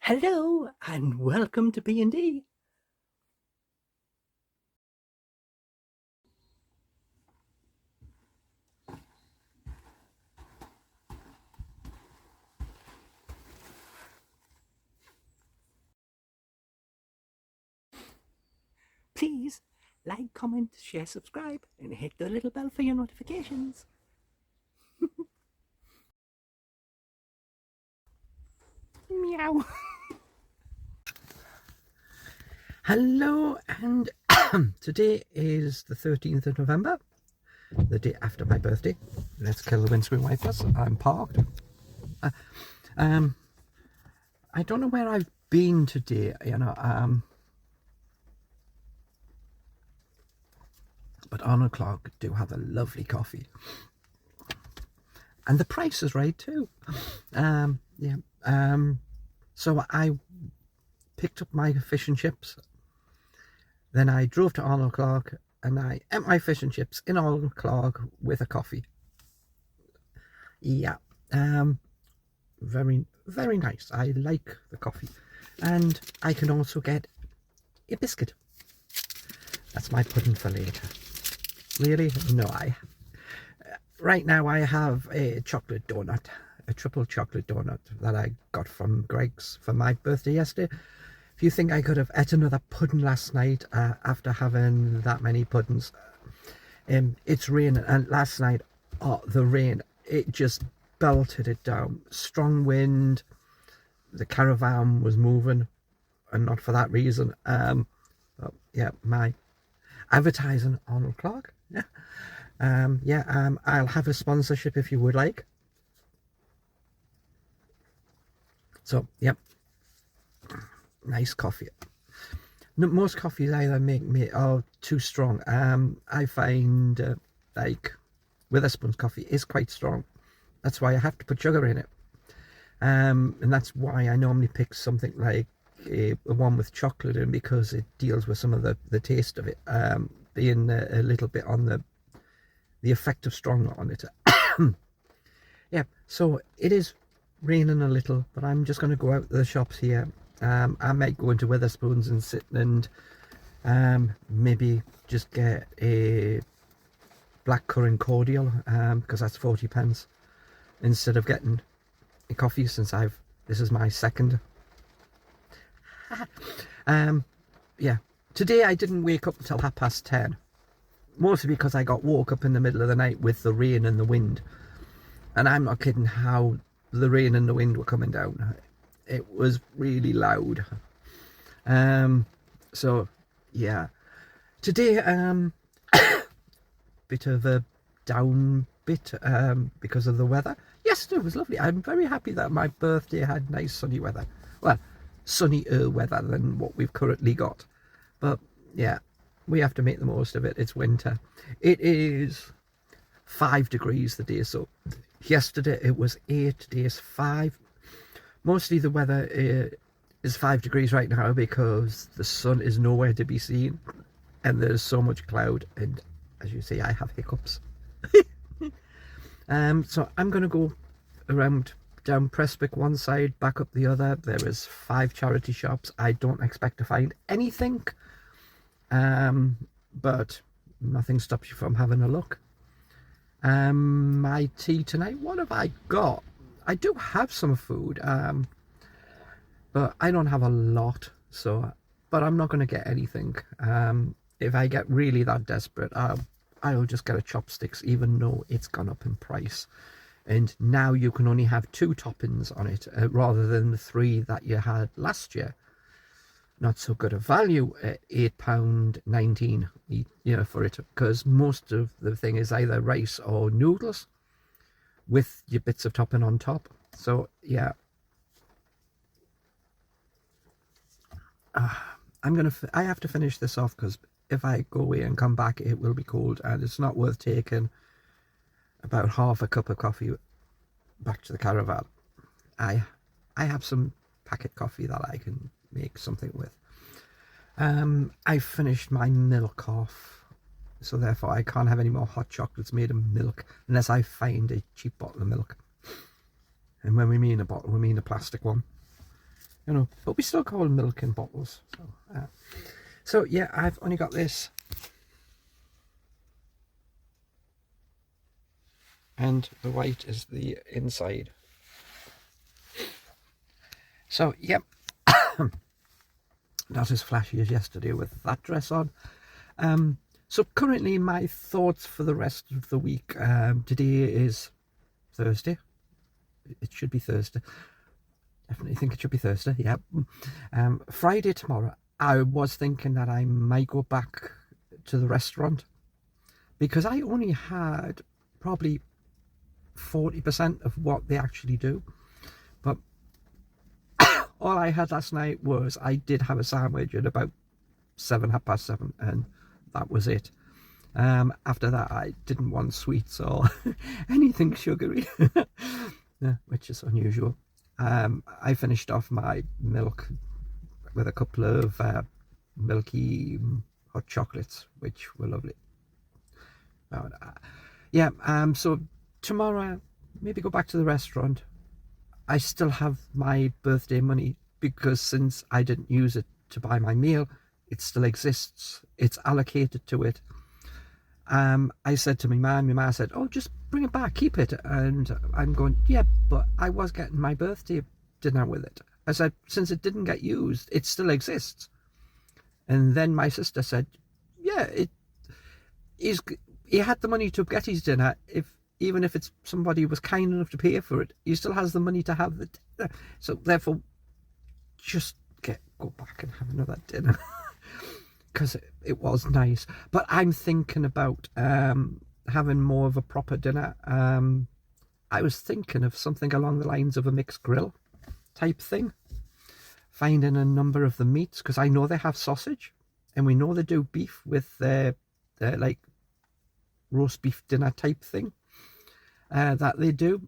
Hello and welcome to B&D. Please like, comment, share, subscribe, and hit the little bell for your notifications. Meow. Hello, and today is the 13th of November, the day after my birthday. Let's kill the windscreen wipers. I'm parked. I don't know where I've been today, but Arnold Clark do have a lovely coffee. And the price is right too. So I picked up my fish and chips. Then I drove to Arnold Clark and I ate my fish and chips in Arnold Clark with a coffee. Yeah, very, very nice. I like the coffee. And I can also get a biscuit. That's my pudding for later. Really? No, right now I have a chocolate donut, a triple chocolate donut that I got from Greg's for my birthday yesterday. If you think I could have ate another pudding last night after having that many puddings, it's raining, and last night, the rain, it just belted it down. Strong wind, the caravan was moving, and not for that reason. Yeah, my advertising Arnold Clark. Yeah. I'll have a sponsorship if you would like. So, yep. Nice coffee. Most coffees either make me too strong. I find like Witherspoon's coffee is quite strong. That's why I have to put sugar in it. And that's why I normally pick something like a one with chocolate in, because it deals with some of the taste of it, being a little bit on the effect of strong on it. Yeah, so it is raining a little, but I'm just going to go out to the shops here. I might go into Witherspoon's and sit and maybe just get a blackcurrant cordial, because that's 40p, instead of getting a coffee, since this is my second. Yeah, today I didn't wake up until 10:30, mostly because I got woke up in the middle of the night with the rain and the wind, and I'm not kidding how the rain and the wind were coming down. It was really loud. So yeah, today bit of a down bit because of the weather. Yesterday was lovely. I'm very happy that my birthday had nice sunny weather. Well, sunnier weather than what we've currently got. But yeah, we have to make the most of it. It's winter. It is 5 degrees the day. So yesterday it was 8, today is 5. Mostly the weather is 5 degrees right now because the sun is nowhere to be seen and there's so much cloud, and as you see, I have hiccups. So I'm going to go around down Prestwick one side, back up the other. There is 5 charity shops. I don't expect to find anything, but nothing stops you from having a look. My tea tonight, what have I got? I do have some food, but I don't have a lot, so, but I'm not going to get anything. If I get really that desperate, I'll just get a chopsticks, even though it's gone up in price. And now you can only have 2 toppings on it, rather than the 3 that you had last year. Not so good a value at £8.19, for it, because most of the thing is either rice or noodles with your bits of topping on top. So yeah, I have to finish this off, because if I go away and come back, it will be cold, and it's not worth taking about half a cup of coffee back to the caravan. I have some packet coffee that I can make something with. I finished my milk off, so therefore I can't have any more hot chocolates made of milk unless I find a cheap bottle of milk. And when we mean a bottle, we mean a plastic one. you know, but we still call milk in bottles. So yeah, I've only got this, and the white is the inside. So yep, not as flashy as yesterday with that dress on. So currently my thoughts for the rest of the week, today is Thursday. It should be Thursday. Definitely think it should be Thursday, yeah. Friday tomorrow, I was thinking that I might go back to the restaurant, because I only had probably 40% of what they actually do. But all I had last night was I did have a sandwich at about 7:30, and that was it. After that, I didn't want sweets or anything sugary, which is unusual. I finished off my milk with a couple of milky hot chocolates, which were lovely. Yeah, so tomorrow, maybe go back to the restaurant. I still have my birthday money, because since I didn't use it to buy my meal, it still exists. It's allocated to it. I said to my mum said, oh, just bring it back, keep it. And I'm going, yeah, but I was getting my birthday dinner with it. I said, since it didn't get used, it still exists. And then my sister said, yeah, he had the money to get his dinner. Even if it's somebody who was kind enough to pay for it, he still has the money to have the dinner. So therefore, just go back and have another dinner, because it was nice. But I'm thinking about having more of a proper dinner. I was thinking of something along the lines of a mixed grill type thing, finding a number of the meats, because I know they have sausage, and we know they do beef with their like roast beef dinner type thing. That they do.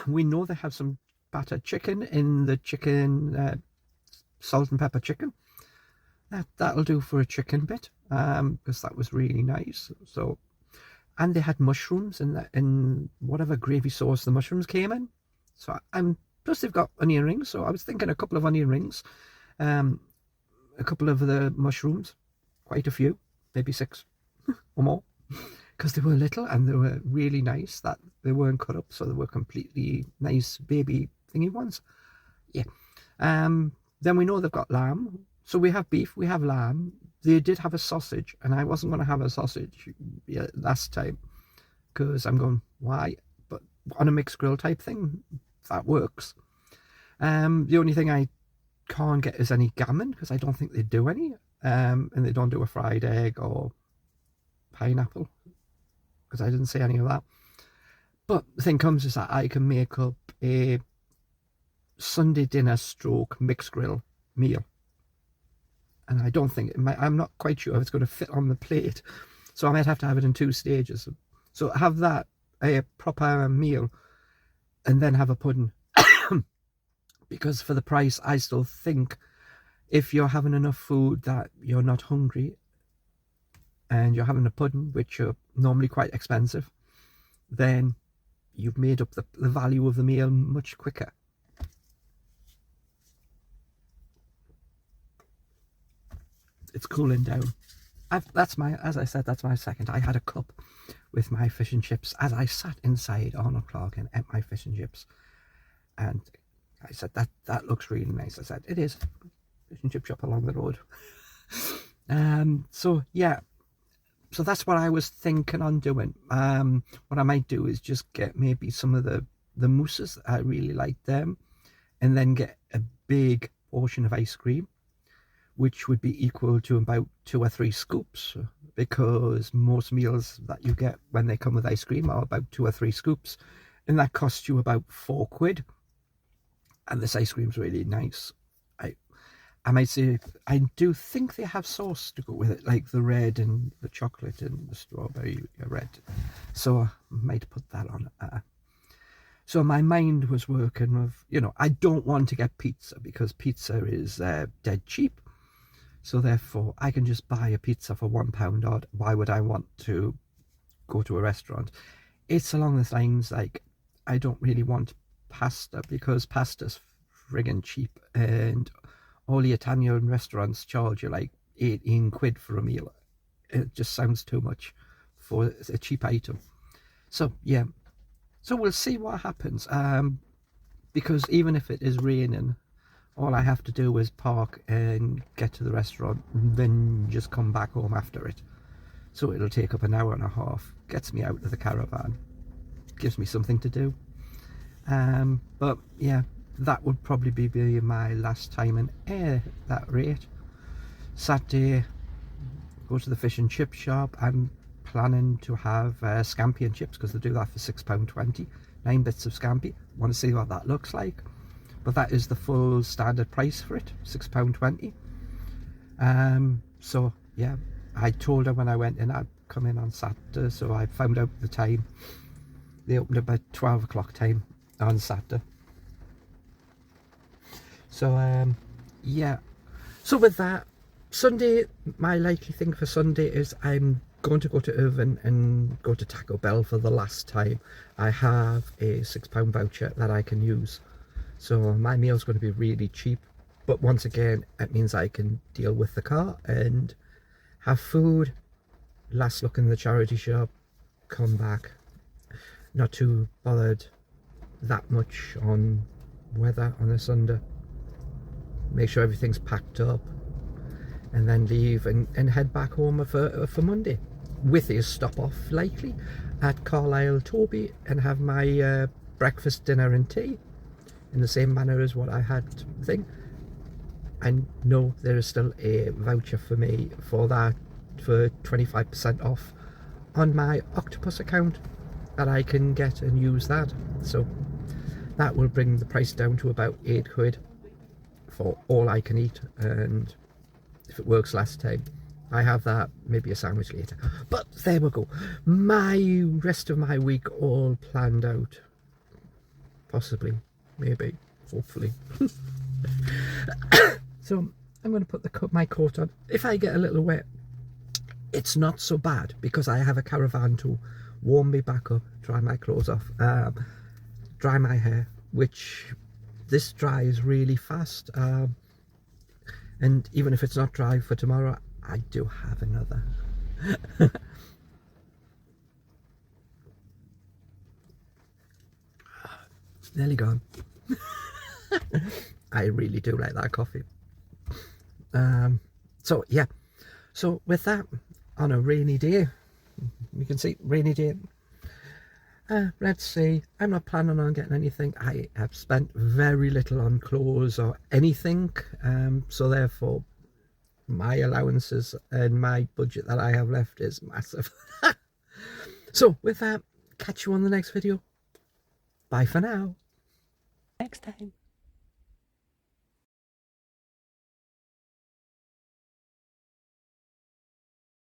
We know they have some battered chicken in the chicken, salt and pepper chicken. That'll do for a chicken bit, because that was really nice. So, and they had mushrooms in whatever gravy sauce the mushrooms came in. So plus they've got onion rings. So I was thinking a couple of onion rings, a couple of the mushrooms, quite a few, maybe 6 or more. Because they were little and they were really nice, that they weren't cut up, so they were completely nice baby thingy ones. Yeah. Then we know they've got lamb. So we have beef, we have lamb. They did have a sausage, and I wasn't going to have a sausage last time, because I'm going, why? But on a mixed grill type thing, that works. The only thing I can't get is any gammon, because I don't think they do any. And they don't do a fried egg or pineapple, because I didn't say any of that. But the thing comes is that I can make up a Sunday dinner stroke mixed grill meal, and I don't think I'm not quite sure if it's going to fit on the plate, so I might have to have it in 2 stages. So have that, a proper meal, and then have a pudding. Because for the price, I still think if you're having enough food that you're not hungry, and you're having a pudding, which are normally quite expensive, then you've made up the value of the meal much quicker. It's cooling down. As I said, that's my second. I had a cup with my fish and chips as I sat inside Arnold Clark and ate my fish and chips. And I said, that looks really nice. I said, it is. Fish and chip shop along the road. So yeah. So that's what I was thinking on doing. What I might do is just get maybe some of the mousses. I really like them. And then get a big portion of ice cream, which would be equal to about 2 or 3 scoops, because most meals that you get when they come with ice cream are about 2 or 3 scoops. And that costs you about £4. And this ice cream's really nice. I might say, I do think they have sauce to go with it, like the red and the chocolate and the strawberry red. So I might put that on. So my mind was working with, I don't want to get pizza, because pizza is dead cheap. So therefore, I can just buy a pizza for £1 odd. Why would I want to go to a restaurant? It's along the lines like, I don't really want pasta, because pasta's friggin' cheap, and all the Italian restaurants charge you like 18 quid for a meal. It just sounds too much for a cheap item. So yeah, so we'll see what happens, because even if it is raining, all I have to do is park and get to the restaurant and then just come back home after it. So it'll take up an hour and a half, gets me out of the caravan, gives me something to do. But yeah, that would probably be my last time in air at that rate. Saturday, go to the fish and chip shop. I'm planning to have scampi and chips because they do that for £6.20. 9 bits of scampi. Want to see what that looks like. But that is the full standard price for it, £6.20. So yeah, I told her when I went in I'd come in on Saturday, so I found out the time. They opened about 12 o'clock time on Saturday. So yeah, so with that, Sunday, my likely thing for Sunday is I'm going to go to Irvine and go to Taco Bell for the last time. I have a £6 voucher that I can use, so my meal's going to be really cheap, but once again it means I can deal with the car and have food, last look in the charity shop, come back, not too bothered that much on weather on a Sunday, make sure everything's packed up, and then leave and head back home for Monday, with a stop off likely at Carlisle Toby and have my breakfast, dinner and tea in the same manner as what I had thing. And no, there is still a voucher for me for that, for 25% off on my Octopus account that I can get and use that. So that will bring the price down to about 8 quid for all I can eat, and if it works last time, I have that, maybe a sandwich later. But there we go. My rest of my week all planned out. Possibly, maybe, hopefully. So I'm going to put my coat on. If I get a little wet, it's not so bad because I have a caravan to warm me back up, dry my clothes off, dry my hair, which this dries really fast. And even if it's not dry for tomorrow, I do have another. Nearly gone. I really do like that coffee. So yeah, so with that, on a rainy day, you can see rainy day, let's see, I'm not planning on getting anything. I have spent very little on clothes or anything, so therefore my allowances and my budget that I have left is massive. So with that, catch you on the next video. Bye for now. Next time.